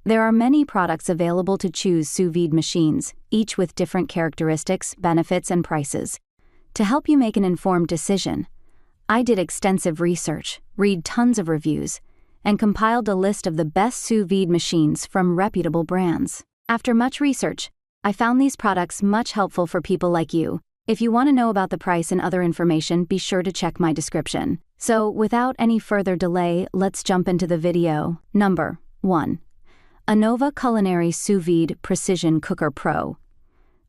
There are many products available to choose sous vide machines, each with different characteristics, benefits, and prices. To help you make an informed decision, I did extensive research, read tons of reviews, and compiled a list of the best sous vide machines from reputable brands. After much research, I found these products much helpful for people like you. If you want to know about the price and other information, be sure to check my description. So, without any further delay, let's jump into the video. Number 1. Anova Culinary Sous Vide Precision Cooker Pro.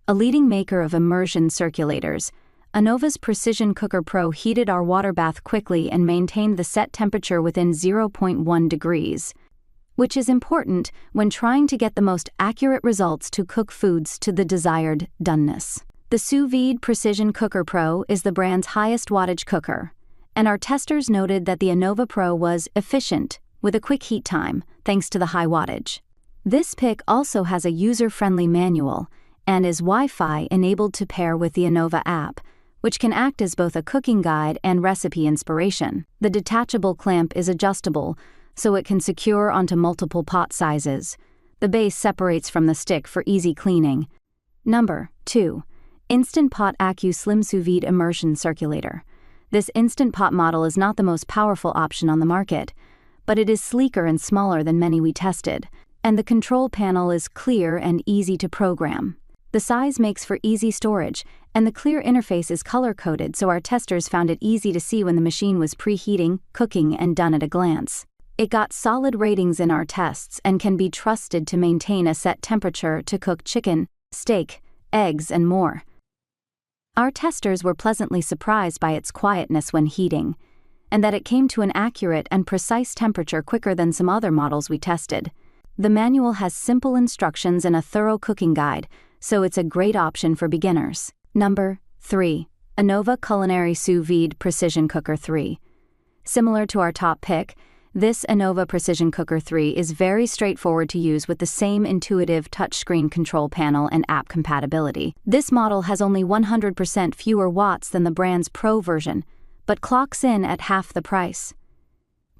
A leading maker of immersion circulators, Anova's Precision Cooker Pro heated our water bath quickly and maintained the set temperature within 0.1 degrees, which is important when trying to get the most accurate results to cook foods to the desired doneness. The Sous Vide Precision Cooker Pro is the brand's highest wattage cooker, and our testers noted that the Anova Pro was efficient, with a quick heat time, thanks to the high wattage. This pick also has a user-friendly manual and is Wi-Fi enabled to pair with the Anova app, which can act as both a cooking guide and recipe inspiration. The detachable clamp is adjustable, so it can secure onto multiple pot sizes. The base separates from the stick for easy cleaning. Number 2. Instant Pot Accu Slim Sous Vide Immersion Circulator. This Instant Pot model is not the most powerful option on the market, but it is sleeker and smaller than many we tested, and the control panel is clear and easy to program. The size makes for easy storage, and the clear interface is color-coded, so our testers found it easy to see when the machine was preheating, cooking, and done at a glance. It got solid ratings in our tests and can be trusted to maintain a set temperature to cook chicken, steak, eggs, and more. Our testers were pleasantly surprised by its quietness when heating, and that it came to an accurate and precise temperature quicker than some other models we tested. The manual has simple instructions and a thorough cooking guide, so it's a great option for beginners. Number 3. Anova Culinary Sous Vide Precision Cooker 3. Similar to our top pick, this Anova Precision Cooker 3 is very straightforward to use with the same intuitive touchscreen control panel and app compatibility. This model has only 100% fewer watts than the brand's Pro version, but clocks in at half the price.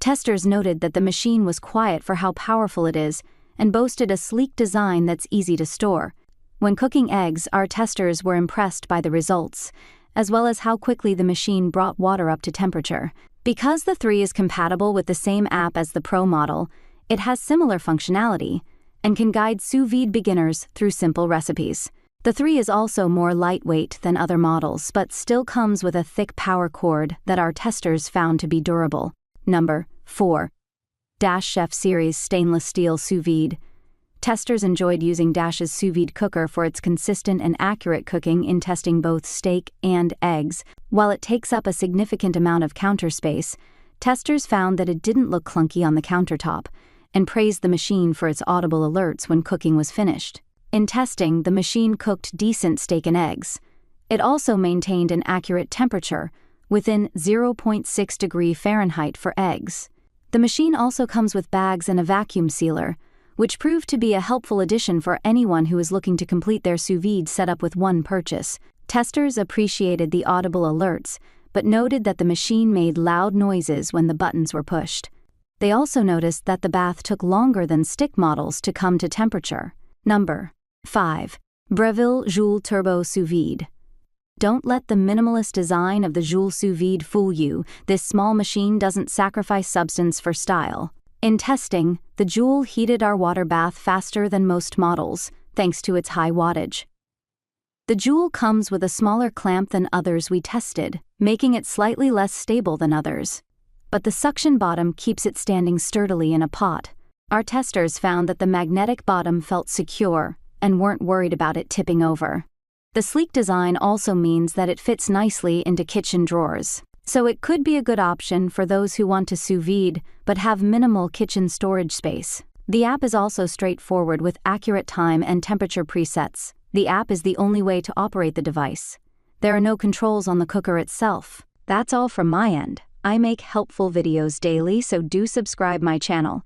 Testers noted that the machine was quiet for how powerful it is and boasted a sleek design that's easy to store. When cooking eggs, our testers were impressed by the results, as well as how quickly the machine brought water up to temperature. Because the 3 is compatible with the same app as the Pro model, it has similar functionality and can guide sous vide beginners through simple recipes. The 3 is also more lightweight than other models, but still comes with a thick power cord that our testers found to be durable. Number 4. Dash Chef Series Stainless Steel Sous Vide. Testers enjoyed using Dash's sous vide cooker for its consistent and accurate cooking in testing both steak and eggs. While it takes up a significant amount of counter space, testers found that it didn't look clunky on the countertop, and praised the machine for its audible alerts when cooking was finished. In testing, the machine cooked decent steak and eggs. It also maintained an accurate temperature, within 0.6 degree Fahrenheit for eggs. The machine also comes with bags and a vacuum sealer, which proved to be a helpful addition for anyone who is looking to complete their sous vide setup with one purchase. Testers appreciated the audible alerts, but noted that the machine made loud noises when the buttons were pushed. They also noticed that the bath took longer than stick models to come to temperature. Number 5. Breville Joule Turbo Sous Vide. Don't let the minimalist design of the Joule Sous Vide fool you. This small machine doesn't sacrifice substance for style. In testing, the Joule heated our water bath faster than most models, thanks to its high wattage. The Joule comes with a smaller clamp than others we tested, making it slightly less stable than others. But the suction bottom keeps it standing sturdily in a pot. Our testers found that the magnetic bottom felt secure and weren't worried about it tipping over. The sleek design also means that it fits nicely into kitchen drawers, so it could be a good option for those who want to sous vide but have minimal kitchen storage space. The app is also straightforward with accurate time and temperature presets. The app is the only way to operate the device. There are no controls on the cooker itself. That's all from my end. I make helpful videos daily, so do subscribe my channel.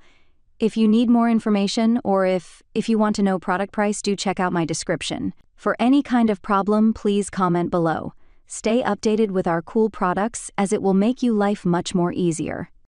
If you need more information or if you want to know product price, do check out my description. For any kind of problem, please comment below. Stay updated with our cool products, as it will make you life much more easier.